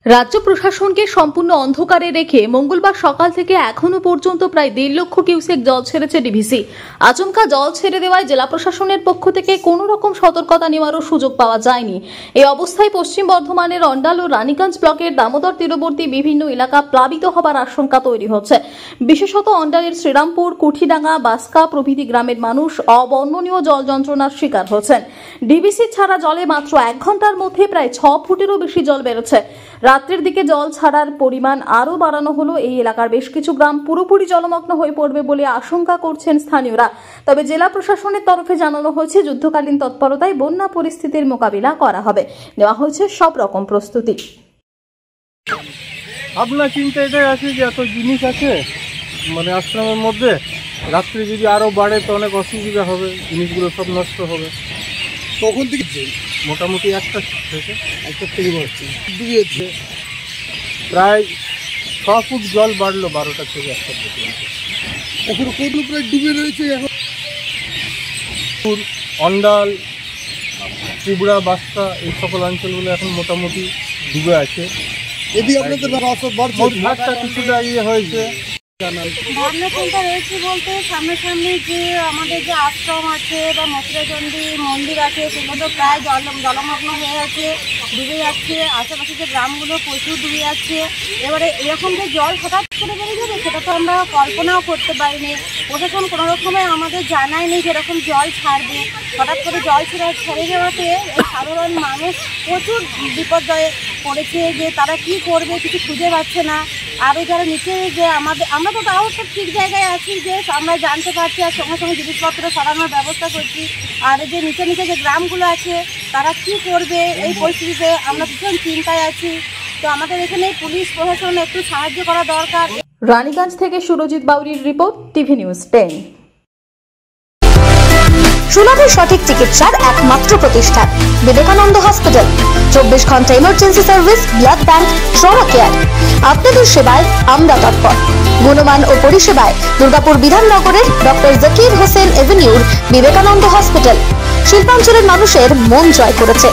রাজ্য প্রশাসনকে সম্পূর্ণ অন্ধকারে রেখে মঙ্গলবার সকাল থেকে এখনো পর্যন্ত প্রায় 1.5 লক্ষ কিউসেক জল ছেড়েছে ডিভিসি। আচমকা জল ছেড়ে দেওয়ায় জেলা প্রশাসনের পক্ষ থেকে কোনো রকম সতর্কতা নেওয়ারও সুযোগ পাওয়া যায়নি। এই অবস্থায় পশ্চিম বর্ধমানের অন্ডাল ও রানীগঞ্জ ব্লকের দামোদর তীরবর্তী বিভিন্ন এলাকা প্লাবিত হবার আশঙ্কা তৈরি হচ্ছে। বিশেষত অন্ডালের শ্রীরামপুর, কুঠিডাঙ্গা, বাসকা প্রভৃতি গ্রামের মানুষ অবর্ণনীয় জল যন্ত্রণার শিকার হচ্ছেন। ডিভিসি ছাড়া জলে মাত্র 1 ঘন্টার মধ্যে প্রায় 6 ফুটেরও বেশি জল বেড়েছে। রাত্রের দিকে জল ছাড়ার পরিমাণ আরও বাড়ানো হলো। এই এলাকার বেশ কিছু গ্রাম পুরোপুরি জলমগ্ন হয়ে পড়বে বলে আশঙ্কা করছেন স্থানীয়রা। তবে জেলা প্রশাসনের তরফে জানানো হয়েছে যুদ্ধকালীন তৎপরতায় বন্যা পরিস্থিতির মোকাবিলা করা হবে। নেওয়া হয়েছে সব রকম প্রস্তুতি। আপনার চিন্তা এটাই আছে যে এত জিনিস আছে আশ্রমের মধ্যে, রাত্রে যদি আরও বাড়ে তো অনেক অসুবিধা হবে, জিনিসগুলো সব নষ্ট হবে। তখন থেকে মোটামুটি একটা থেকে বাড়ছে, ডুবেছে প্রায় 6 ফুট জল বাড়লো 12টা থেকে 1টা পর্যন্ত। এখন কোন প্রায় ডুবে রয়েছে। এখন অন্ডাল, কুবড়া, বাস্তা এই সকল অঞ্চলগুলো এখন মোটামুটি ডুবে আছে। এদিকে আপনাদের কিছুটা ইয়ে হয়েছে। ভাবনা চিন্তা রয়েছে বলতে সামনাসামনি যে আমাদের যে আশ্রম আছে বা মথুরাচণ্ডী মন্দির আছে সেগুলো তো প্রায় জলমগ্ন হয়ে আছে, ডুবে যাচ্ছে। আশেপাশে যে গ্রামগুলো প্রচুর ডুবে যাচ্ছে। এবারে এরকম যে জল হঠাৎ করে বেড়ে যাবে সেটা তো আমরা কল্পনাও করতে পারিনি। প্রশাসন কোনো রকমে আমাদের জানায়নি যেরকম জল ছাড়বে। হঠাৎ করে জল ছেড়ে যাওয়াতে সাধারণ মানুষ প্রচুর বিপর্যয়ে পড়েছে, যে তারা কি করবে কিছু খুঁজে পাচ্ছে না। আরও যারা নিচে যে আমরা তো তাও তো ঠিক জায়গায় আছি যে আমরা জানতে পারছি আর সঙ্গে সঙ্গে জিনিসপত্র সরানোর ব্যবস্থা করছি। আর যে নিচে নিচে যে গ্রামগুলো আছে তারা কি করবে এই পরিস্থিতিতে আমরা ভীষণ চিন্তায় আছি। তো আমাদের এখানে পুলিশ প্রশাসন একটু সাহায্য করা দরকার। রানীগঞ্জ থেকে সুরজিৎ বাউরির রিপোর্ট, টিভি নিউজ 10। সুলভে সঠিক চিকিৎসার একমাত্র প্রতিষ্ঠান বিবেকানন্দ হসপিটাল। 24 ঘন্টা emergency service, blood bank, trauma care. আপনাদের সেবায় আমরা তৎপর। গুণমান ও পরিষেবায় দুর্গাপুর বিধাননগরের ডক্টর জাকির হোসেন এভিনিউর বিবেকানন্দ হসপিটাল শিল্পাঞ্চলের মানুষের মন জয় করেছে।